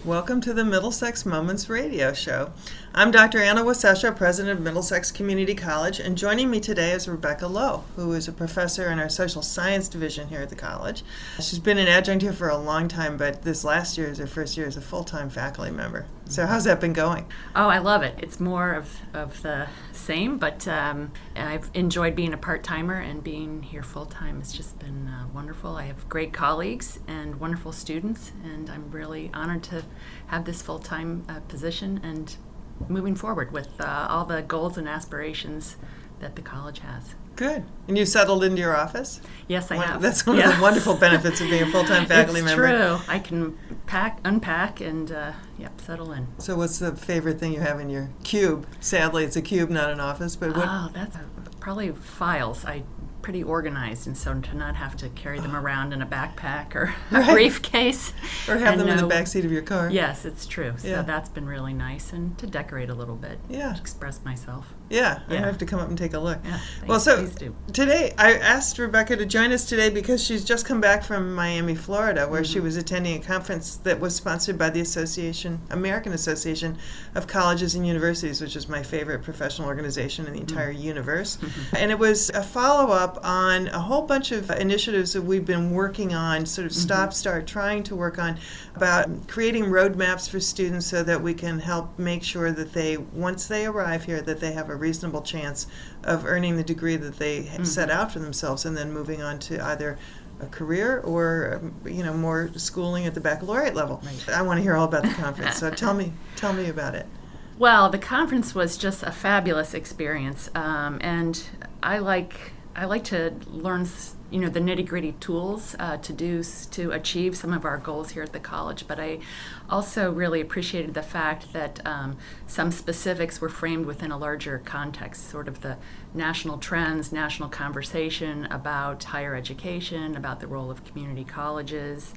Welcome to the Middlesex Moments radio show. I'm Dr. Anna Wasesha, president of Middlesex Community College, and joining me today is Rebecca Loew, who is a professor in our social science division here at the college. She's been an adjunct here for a long time, but this last year is her first year as a full-time faculty member. So how's that been going? Oh, I love it. It's more of the same, but I've enjoyed being a part-timer, and being here full-time has just been wonderful. I have great colleagues and wonderful students, and I'm really honored to have this full-time position and moving forward with all the goals and aspirations that the college has. Good. And you settled into your office? Yes, I have. That's one of the wonderful benefits of being a full-time faculty member. It's true. I can unpack, and settle in. So what's the favorite thing you have in your cube? Sadly, it's a cube, not an office. But what? Oh, that's probably files. I'm pretty organized, and so to not have to carry them around in a backpack or a briefcase. Or have them in the backseat of your car. Yes, it's true. So that's been really nice, and to decorate a little bit. Yeah. To express myself. Yeah, I have to come up and take a look. Yeah, well, so please do. Today, I asked Rebecca to join us today because she's just come back from Miami, Florida, where she was attending a conference that was sponsored by the American Association of Colleges and Universities, which is my favorite professional organization in the entire universe. And it was a follow-up on a whole bunch of initiatives that we've been working on, sort of start trying to work on, about creating roadmaps for students so that we can help make sure that they, once they arrive here, that they have a reasonable chance of earning the degree that they set out for themselves, and then moving on to either a career or more schooling at the baccalaureate level. Right. I want to hear all about the conference, so tell me about it. Well, the conference was just a fabulous experience, and I like to learn the nitty-gritty tools to achieve some of our goals here at the college, but I also really appreciated the fact that some specifics were framed within a larger context, sort of the national trends, national conversation about higher education, about the role of community colleges,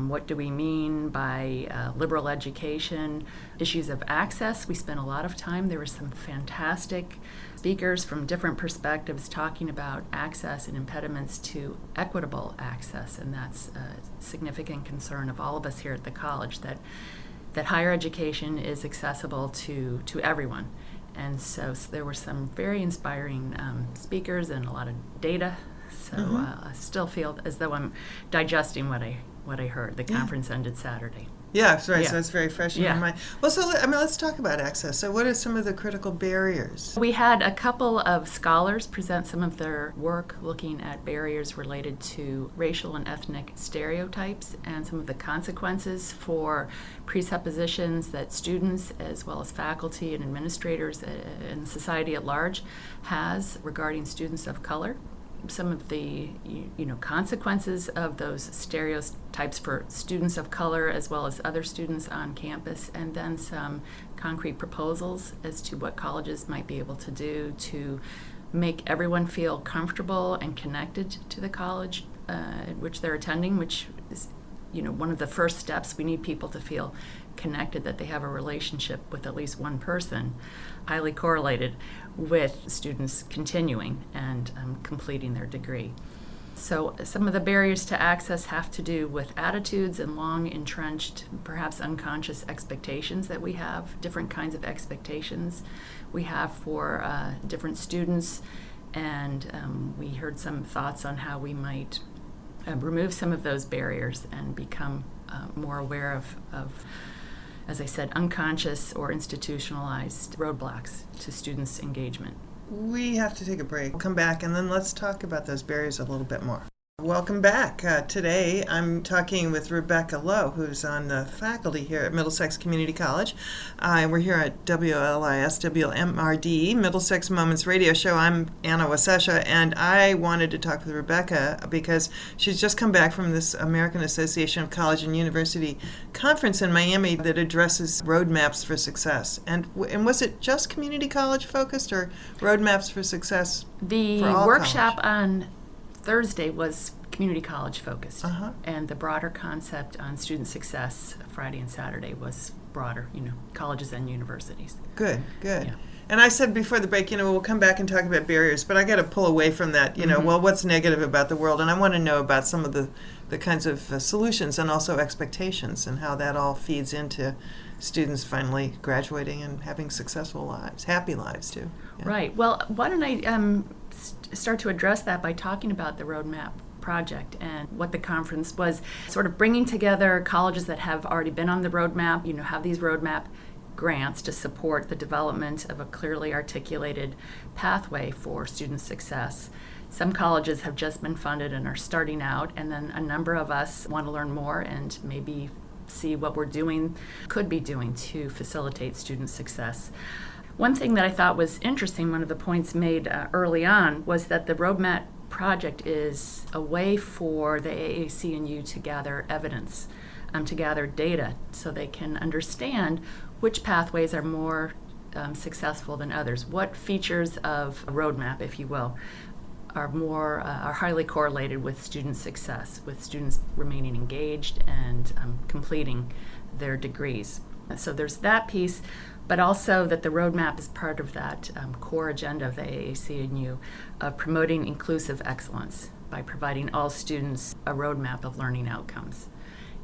what do we mean by liberal education, issues of access. We spent a lot of time. There were some fantastic speakers from different perspectives talking about access and impediments to equitable access, and that's a significant concern of all of us here at the college, that higher education is accessible to everyone. And so there were some very inspiring speakers and a lot of data. So I still feel as though I'm digesting what I heard. The conference ended Saturday. Yeah, that's right. Yeah. So it's very fresh in your mind. Well, so let's talk about access. So what are some of the critical barriers? We had a couple of scholars present some of their work looking at barriers related to racial and ethnic stereotypes and some of the consequences for presuppositions that students, as well as faculty and administrators and society at large, has regarding students of color. Some of the consequences of those stereotypes for students of color as well as other students on campus, and then some concrete proposals as to what colleges might be able to do to make everyone feel comfortable and connected to the college which they're attending, which is one of the first steps. We need people to feel connected, that they have a relationship with at least one person, highly correlated with students continuing and completing their degree. So some of the barriers to access have to do with attitudes and long entrenched, perhaps unconscious expectations that we have, different kinds of expectations we have for different students, and we heard some thoughts on how we might remove some of those barriers and become more aware of, as I said, unconscious or institutionalized roadblocks to students' engagement. We have to take a break. We'll come back, and then let's talk about those barriers a little bit more. Welcome back. Today I'm talking with Rebecca Loew, who's on the faculty here at Middlesex Community College. We're here at WLIS WMRD, Middlesex Moments radio show. I'm Anna Wasesha, and I wanted to talk with Rebecca because she's just come back from this American Association of College and University conference in Miami that addresses roadmaps for success. And was it just community college focused, or roadmaps for success the for all workshop college? On Thursday was community college focused, and the broader concept on student success Friday and Saturday was broader, colleges and universities. Good. Yeah. And I said before the break, we'll come back and talk about barriers, but I got to pull away from that, well, what's negative about the world? And I want to know about some of the kinds of solutions and also expectations and how that all feeds into students finally graduating and having successful lives, happy lives too. Yeah. Right. Well, why don't I start to address that by talking about the roadmap project and what the conference was, sort of bringing together colleges that have already been on the roadmap, have these roadmap grants to support the development of a clearly articulated pathway for student success. Some colleges have just been funded and are starting out, and then a number of us want to learn more and maybe see what we're could be doing to facilitate student success. One thing that I thought was interesting, one of the points made early on, was that the roadmap project is a way for the AAC&U to gather evidence, to gather data, so they can understand which pathways are more successful than others. What features of a roadmap, if you will, are highly correlated with student success, with students remaining engaged and completing their degrees. So there's that piece, but also that the roadmap is part of that core agenda of the AAC&U of promoting inclusive excellence by providing all students a roadmap of learning outcomes.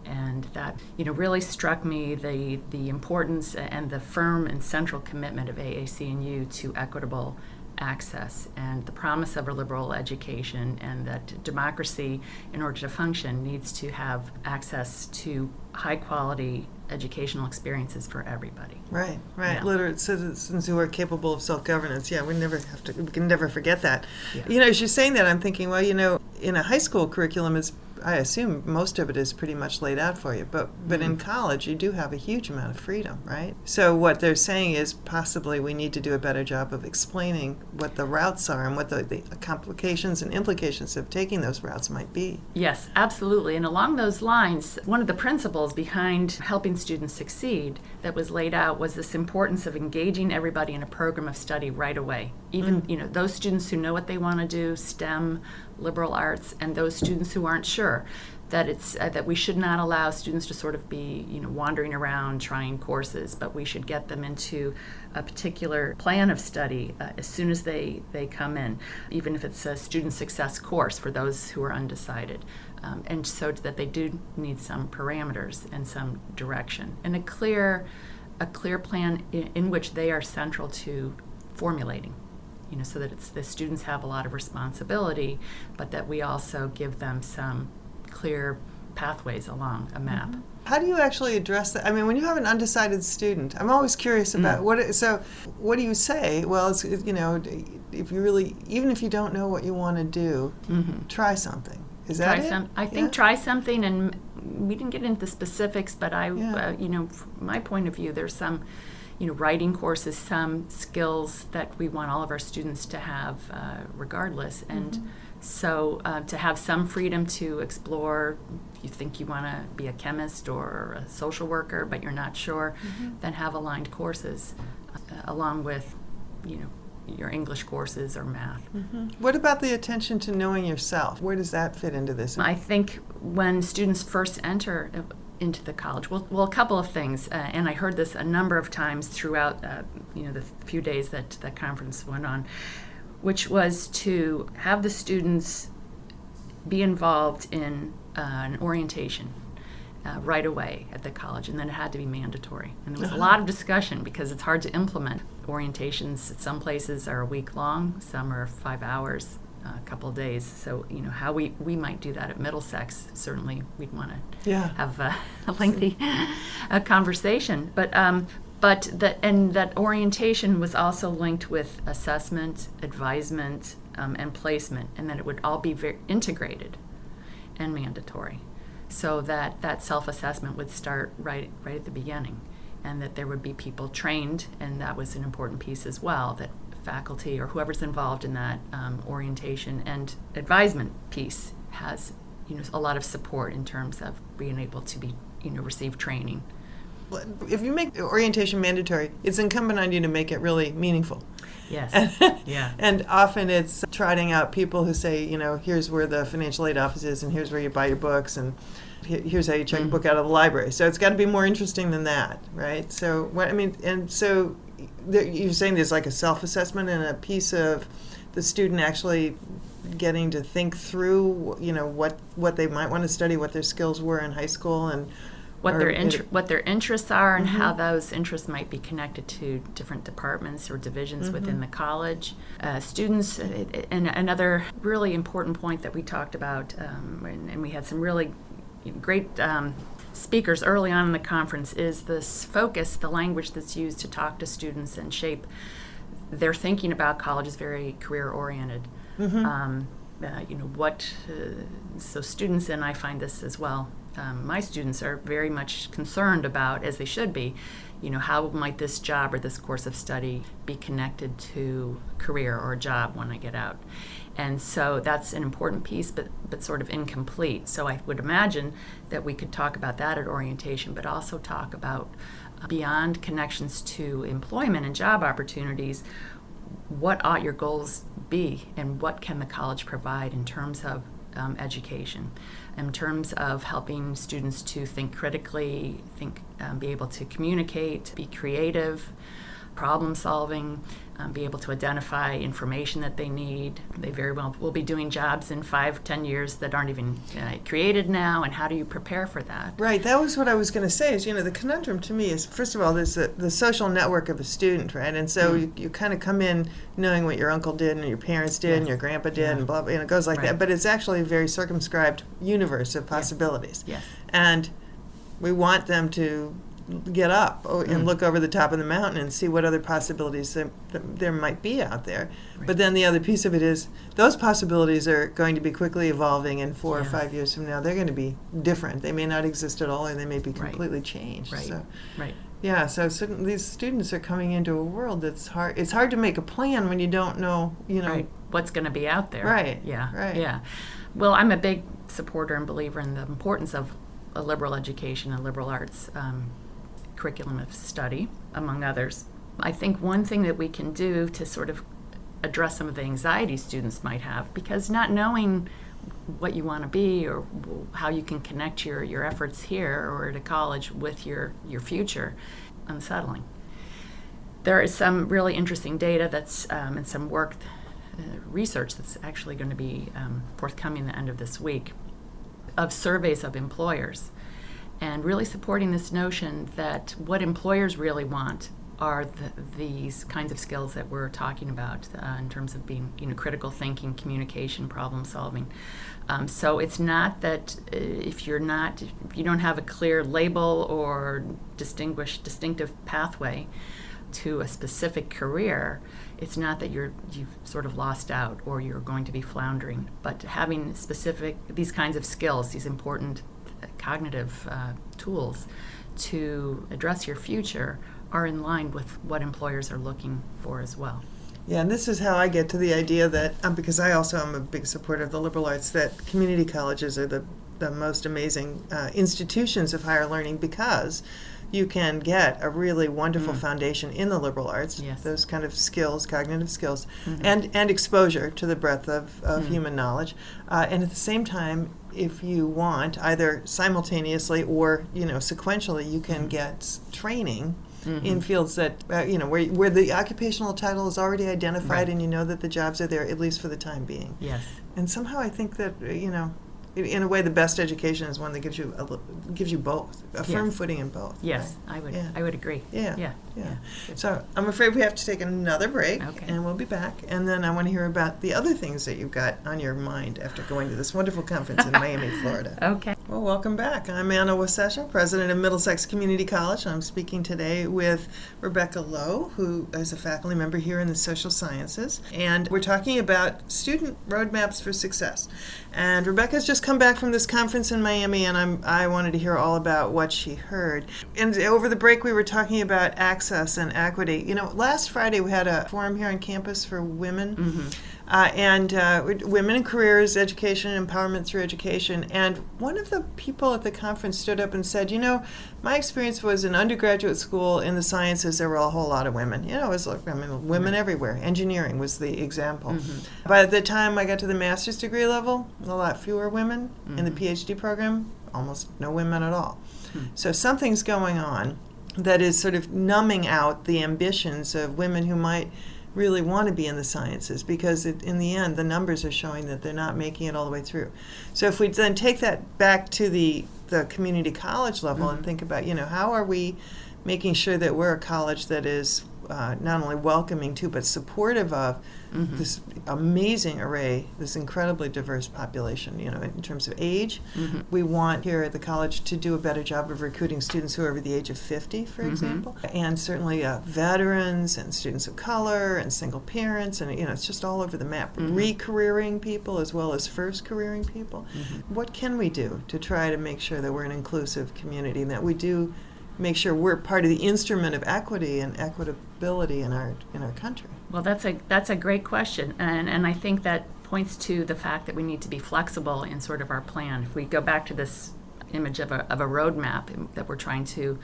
And that really struck me, the importance and the firm and central commitment of AAC&U to equitable access and the promise of a liberal education, and that democracy, in order to function, needs to have access to high quality educational experiences for everybody. Right. Yeah. Literate citizens who are capable of self-governance. Yeah, we can never forget that. Yeah. As you're saying that, I'm thinking, well, in a high school curriculum, I assume most of it is pretty much laid out for you, but in college you do have a huge amount of freedom, right? So what they're saying is possibly we need to do a better job of explaining what the routes are and what the complications and implications of taking those routes might be. Yes, absolutely. And along those lines, one of the principles behind helping students succeed that was laid out was this importance of engaging everybody in a program of study right away. Even those students who know what they want to do, STEM, liberal arts, and those students who aren't sure, that it's that we should not allow students to sort of be wandering around trying courses, but we should get them into a particular plan of study as soon as they come in, even if it's a student success course for those who are undecided, and so that they do need some parameters and some direction and a clear plan in which they are central to formulating. So that the students have a lot of responsibility, but that we also give them some clear pathways along a map. Mm-hmm. How do you actually address that? I mean, when you have an undecided student, I'm always curious about what do you say? Well, it's, if you really, even if you don't know what you want to do, try something. Is that it? I think try something, and we didn't get into the specifics, but from my point of view, there's some writing courses, some skills that we want all of our students to have regardless. And so to have some freedom to explore, if you think you want to be a chemist or a social worker, but you're not sure, then have aligned courses along with, your English courses or math. What about the attention to knowing yourself? Where does that fit into this? I think when students first enter into the college, well, a couple of things, and I heard this a number of times throughout, the few days that the conference went on, which was to have the students be involved in an orientation right away at the college, and then it had to be mandatory. And there was a lot of discussion because it's hard to implement. Orientations, some places are a week long, some are 5 hours. A couple of days. So, how we might do that at Middlesex, certainly we'd want to have a lengthy conversation. But that orientation was also linked with assessment, advisement, and placement, and that it would all be very integrated and mandatory. So that self-assessment would start right at the beginning, and that there would be people trained, and that was an important piece as well, that faculty or whoever's involved in that orientation and advisement piece has a lot of support in terms of being able to be receive training. If you make orientation mandatory, it's incumbent on you to make it really meaningful. Yes. And often it's trotting out people who say, here's where the financial aid office is, and here's where you buy your books, and here's how you check a book out of the library. So it's got to be more interesting than that, right? So you're saying there's like a self-assessment and a piece of the student actually getting to think through, what they might want to study, what their skills were in high school, and what their interests are, and how Mm-hmm. those interests might be connected to different departments or divisions Mm-hmm. within the college. Students, and another really important point that we talked about, and we had some really great speakers early on in the conference, is this focus, the language that's used to talk to students and shape their thinking about college is very career-oriented. Mm-hmm. So students, and I find this as well, my students are very much concerned about, as they should be, how might this job or this course of study be connected to career or a job when I get out. And so that's an important piece, but sort of incomplete. So I would imagine that we could talk about that at orientation, but also talk about beyond connections to employment and job opportunities, what ought your goals be, and what can the college provide in terms of education, in terms of helping students to think critically, be able to communicate, be creative, problem solving, be able to identify information that they need. They very well will be doing jobs in 5-10 years that aren't even created now, and how do you prepare for that? Right, that was what I was going to say, is, the conundrum to me is, first of all, there's the social network of a student, right? And so you kind of come in knowing what your uncle did and your parents did and your grandpa did and blah, blah, it goes like that. But it's actually a very circumscribed universe of possibilities. Yes. And we want them to get up and look over the top of the mountain and see what other possibilities there might be out there. Right. But then the other piece of it is, those possibilities are going to be quickly evolving, and 4 or 5 years from now they're going to be different. They may not exist at all, or they may be completely changed. Right. So, Right. yeah, so these students are coming into a world that's hard. It's hard to make a plan when you don't know, Right. What's going to be out there. Right. Yeah. Right. Yeah. Well, I'm a big supporter and believer in the importance of a liberal education and liberal arts curriculum of study, among others. I think one thing that we can do to sort of address some of the anxiety students might have, because not knowing what you want to be or how you can connect your efforts here or at a college with your future, unsettling. There is some really interesting data that's and some work, research that's actually going to be forthcoming at the end of this week, of surveys of employers, and really supporting this notion that what employers really want are these kinds of skills that we're talking about in terms of being, critical thinking, communication, problem solving. So it's not that if you don't have a clear label or distinctive pathway to a specific career, it's not that you've sort of lost out or you're going to be floundering, but having these kinds of skills, these important cognitive tools to address your future, are in line with what employers are looking for as well. Yeah, and this is how I get to the idea that, because I also am a big supporter of the liberal arts, that community colleges are the most amazing institutions of higher learning, because you can get a really wonderful foundation in the liberal arts, those kind of skills, cognitive skills, and exposure to the breadth of human knowledge. And at the same time, if you want, either simultaneously or sequentially, you can get training in fields that where the occupational title is already identified, and you know that the jobs are there, at least for the time being. Yes. And somehow I think that in a way, the best education is one that gives you both, a firm footing in both. Yes, right? I would agree. Yeah. So I'm afraid we have to take another break, and we'll be back. And then I want to hear about the other things that you've got on your mind after going to this wonderful conference in Miami, Florida. Okay. Well, welcome back. I'm Anna Wasesha, president of Middlesex Community College. I'm speaking today with Rebecca Loew, who is a faculty member here in the social sciences. And we're talking about student roadmaps for success. And Rebecca's just come back from this conference in Miami, and I wanted to hear all about what she heard. And over the break, we were talking about access and equity. Last Friday we had a forum here on campus for women, and women in careers, education, empowerment through education. And one of the people at the conference stood up and said, my experience was in undergraduate school in the sciences, there were a whole lot of women. It was women everywhere. Engineering was the example. By the time I got to the master's degree level, a lot fewer women. In the PhD program, almost no women at all. So something's going on. that is sort of numbing out the ambitions of women who might really want to be in the sciences, because in the end, the numbers are showing that they're not making it all the way through. So if we then take that back to the community college level and think about, how are we making sure that we're a college that is not only welcoming to, but supportive of this amazing array, this incredibly diverse population, in terms of age. We want here at the college to do a better job of recruiting students who are over the age of 50, for example, and certainly veterans and students of color and single parents, and it's just all over the map. Re-careering people as well as first careering people. What can we do to try to make sure that we're an inclusive community and that we do make sure we're part of the instrument of equity and equitability in our country? Well, that's a great question, and I think that points to the fact that we need to be flexible in sort of our plan. If we go back to this image of a roadmap that we're trying to,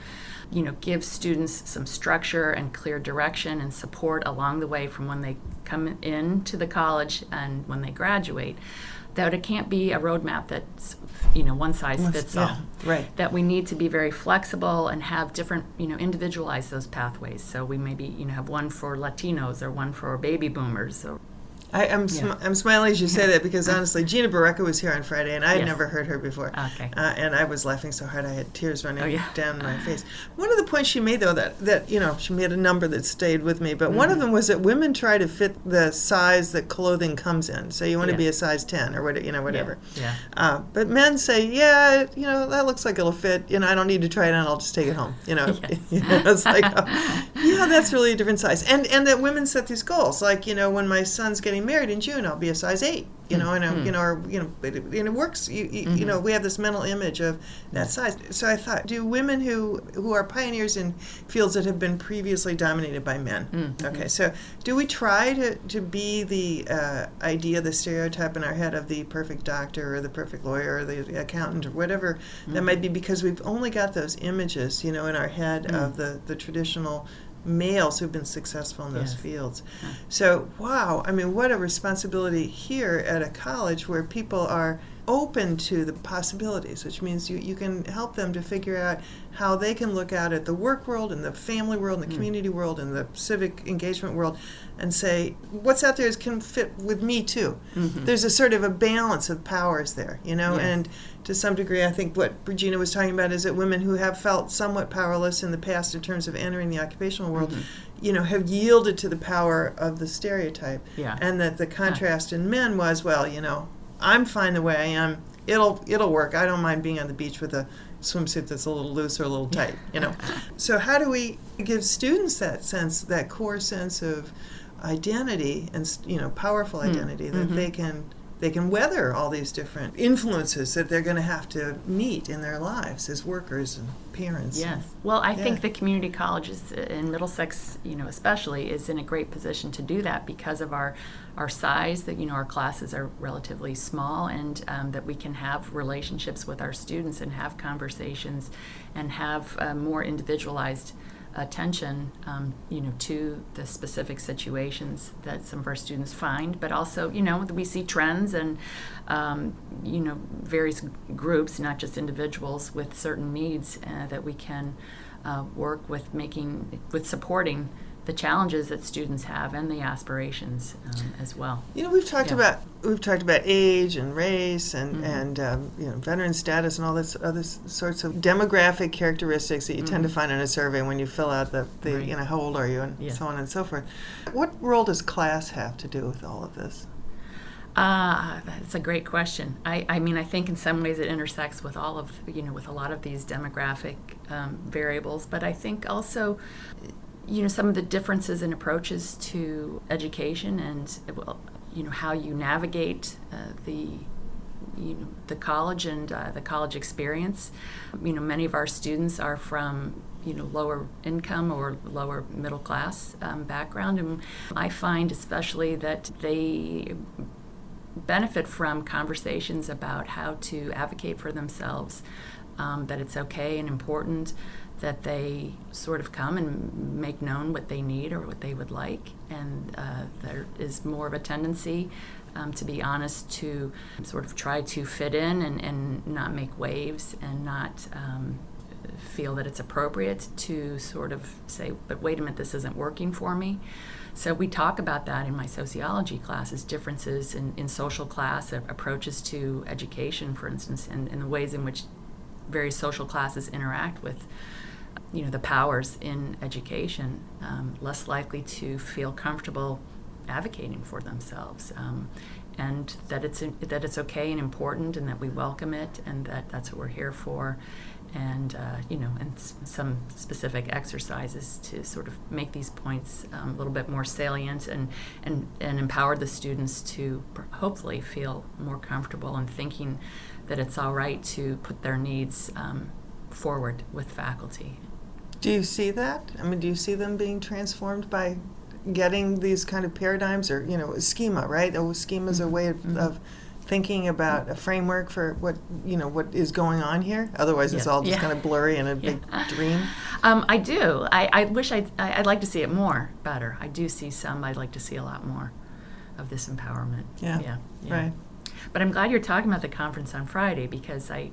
give students some structure and clear direction and support along the way from when they come into the college and when they graduate, that it can't be a roadmap that's one size fits all. Right. That we need to be very flexible and have different, individualize those pathways. So we maybe have one for Latinos or one for baby boomers. Or I'm smiling as you say that, because honestly, Gina Barreca was here on Friday, and I had never heard her before. Okay. And I was laughing so hard I had tears running down my face. One of the points she made, though, that she made a number that stayed with me, but one of them was that women try to fit the size that clothing comes in. So you want to be a size 10 or whatever. Yeah. But men say, that looks like it'll fit. I don't need to try it on. I'll just take it home. It's like, that's really a different size. And that women set these goals. Like, when my son's getting married in June, I'll be a size 8, it works. We have this mental image of that size. So I thought, do women who are pioneers in fields that have been previously dominated by men? Okay, so do we try to be the idea, the stereotype in our head of the perfect doctor or the perfect lawyer or the accountant or whatever that might be, because we've only got those images, in our head of the traditional males who've been successful in those fields. So, wow, what a responsibility here at a college where people are open to the possibilities, which means you can help them to figure out how they can look out at the work world and the family world and the community world and the civic engagement world and say, what's out there can fit with me too. There's a sort of a balance of powers there, and to some degree I think what Regina was talking about is that women who have felt somewhat powerless in the past in terms of entering the occupational world, have yielded to the power of the stereotype, and that the contrast in men was, I'm fine the way I am. It'll work. I don't mind being on the beach with a swimsuit that's a little loose or a little tight, So how do we give students that sense, that core sense of identity and, powerful identity that they can weather all these different influences that they're going to have to meet in their lives as workers and parents? Yes. Well, I think the community colleges in Middlesex, especially, is in a great position to do that because of our size, that, our classes are relatively small, and that we can have relationships with our students and have conversations and have more individualized attention, to the specific situations that some of our students find, but also, we see trends and, various groups, not just individuals with certain needs that we can work with supporting the challenges that students have and the aspirations as well. We've talked about age and race and veteran status and all this other sorts of demographic characteristics that you tend to find in a survey when you fill out the how old are you and so on and so forth. What role does class have to do with all of this? That's a great question. I think in some ways it intersects with all of, with a lot of these demographic variables, but I think also some of the differences in approaches to education and how you navigate the college and the college experience. Many of our students are from lower income or lower middle class background, and I find especially that they benefit from conversations about how to advocate for themselves, that it's okay and important that they sort of come and make known what they need or what they would like, and there is more of a tendency, to be honest, to sort of try to fit in and not make waves and not feel that it's appropriate to sort of say, but wait a minute, this isn't working for me. So we talk about that in my sociology classes, differences in social class, approaches to education, for instance, and the ways in which various social classes interact with the powers in education, less likely to feel comfortable advocating for themselves, and that it's okay and important, and that we welcome it, and that's what we're here for, and some specific exercises to sort of make these points a little bit more salient and empower the students to hopefully feel more comfortable in thinking that it's all right to put their needs forward with faculty. Do you see that? I mean, do you see them being transformed by getting these kind of paradigms, or schema, right? Schema is a way of thinking about a framework for what is going on here. Otherwise, it's all just kind of blurry and a big dream. I do. I wish I'd like to see it more, better. I do see some. I'd like to see a lot more of this empowerment. Yeah. Right. But I'm glad you're talking about the conference on Friday, because I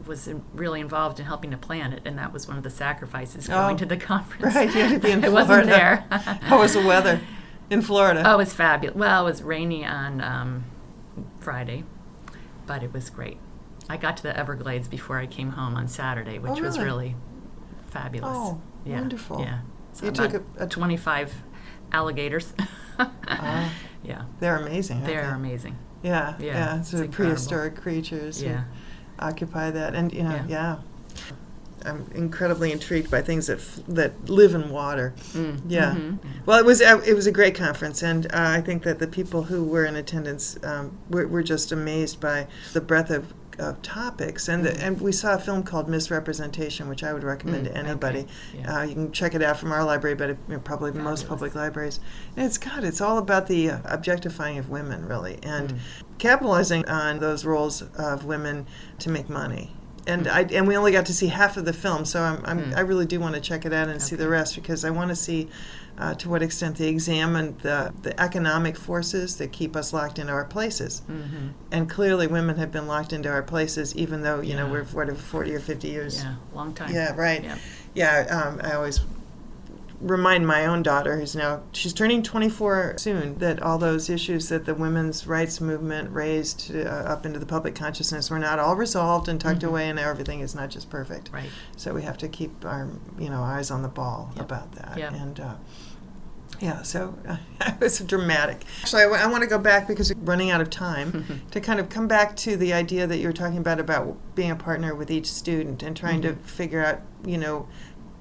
was really involved in helping to plan it, and that was one of the sacrifices going to the conference. Right, you had to be in Florida. I wasn't there. How was the weather in Florida? Oh, it was fabulous. Well, it was rainy on Friday, but it was great. I got to the Everglades before I came home on Saturday, which was really fabulous. Oh, wonderful. Yeah. So you took a 25 alligators. Yeah. They're amazing. They're amazing. Yeah. Sort of prehistoric creatures who occupy that, and I'm incredibly intrigued by things that live in water. Yeah. Mm-hmm. Well, it was a great conference, and I think that the people who were in attendance were just amazed by the breadth of topics, and we saw a film called Misrepresentation, which I would recommend to anybody. Okay. Yeah. You can check it out from our library, but probably most public libraries. And it's all about the objectifying of women, really, and capitalizing on those roles of women to make money. And we only got to see half of the film, so I really do want to check it out and see the rest, because I want to see to what extent they examine the economic forces that keep us locked into our places. Mm-hmm. And clearly women have been locked into our places, even though, we're 40 or 50 years. Yeah, long time. Yeah, right. Yeah, I always remind my own daughter, she's turning 24 soon, that all those issues that the women's rights movement raised up into the public consciousness were not all resolved and tucked away, and everything is not just perfect. Right. So we have to keep our eyes on the ball about that. Yep. And so it was dramatic. Actually, I want to go back, because we're running out of time, to kind of come back to the idea that you were talking about being a partner with each student and trying to figure out,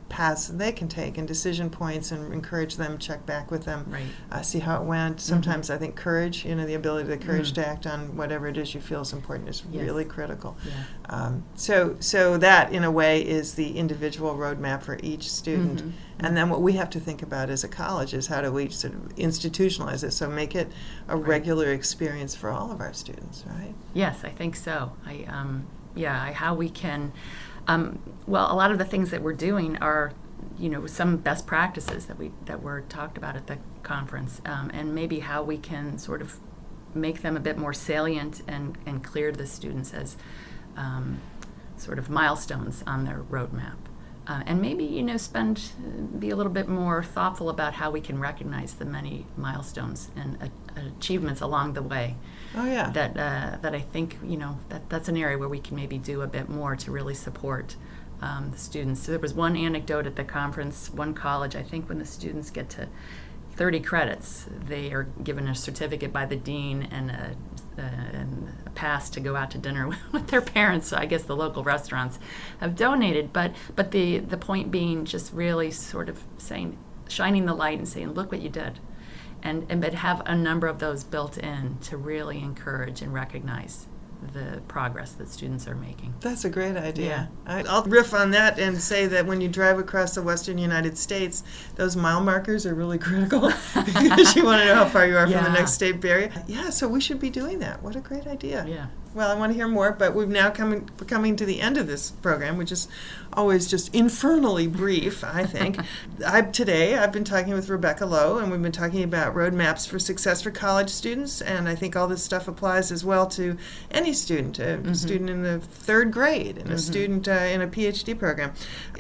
paths they can take and decision points, and encourage them, check back with them, see how it went. Sometimes I think courage, the ability, the courage to act on whatever it is you feel is important is really critical. Yeah. So that, in a way, is the individual roadmap for each student. And then what we have to think about as a college is how do we sort of institutionalize it, so make it a regular experience for all of our students, right? Yes, I think so. How we can... well, a lot of the things that we're doing are, some best practices that were talked about at the conference, and maybe how we can sort of make them a bit more salient and clear to the students as sort of milestones on their roadmap. And maybe, be a little bit more thoughtful about how we can recognize the many milestones and achievements along the way. Oh, yeah. That I think, that's an area where we can maybe do a bit more to really support the students. So there was one anecdote at the conference, one college, I think when the students get to 30 credits, they are given a certificate by the dean and a pass to go out to dinner with their parents. So I guess the local restaurants have donated, but the point being just really sort of shining the light and saying, look what you did. But have a number of those built in to really encourage and recognize the progress that students are making. That's a great idea. Yeah. I'll riff on that and say that when you drive across the western United States, those mile markers are really critical, because you want to know how far you are from the next state barrier. Yeah, so we should be doing that. What a great idea. Yeah. Well, I want to hear more, but we've now coming to the end of this program, which is always just infernally brief, I think. Today I've been talking with Rebecca Loew, and we've been talking about roadmaps for success for college students, and I think all this stuff applies as well to any student, a student in the third grade, and a student in a PhD program.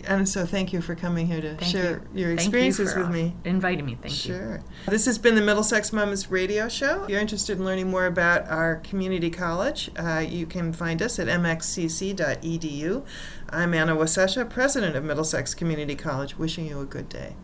And so thank you for coming here to share your experiences with me. Inviting me. Thank you. Sure. This has been the Middlesex Mums Radio Show. If you're interested in learning more about our community college, you can find us at mxcc.edu. I'm Anna Wasesha, president of Middlesex Community College, wishing you a good day.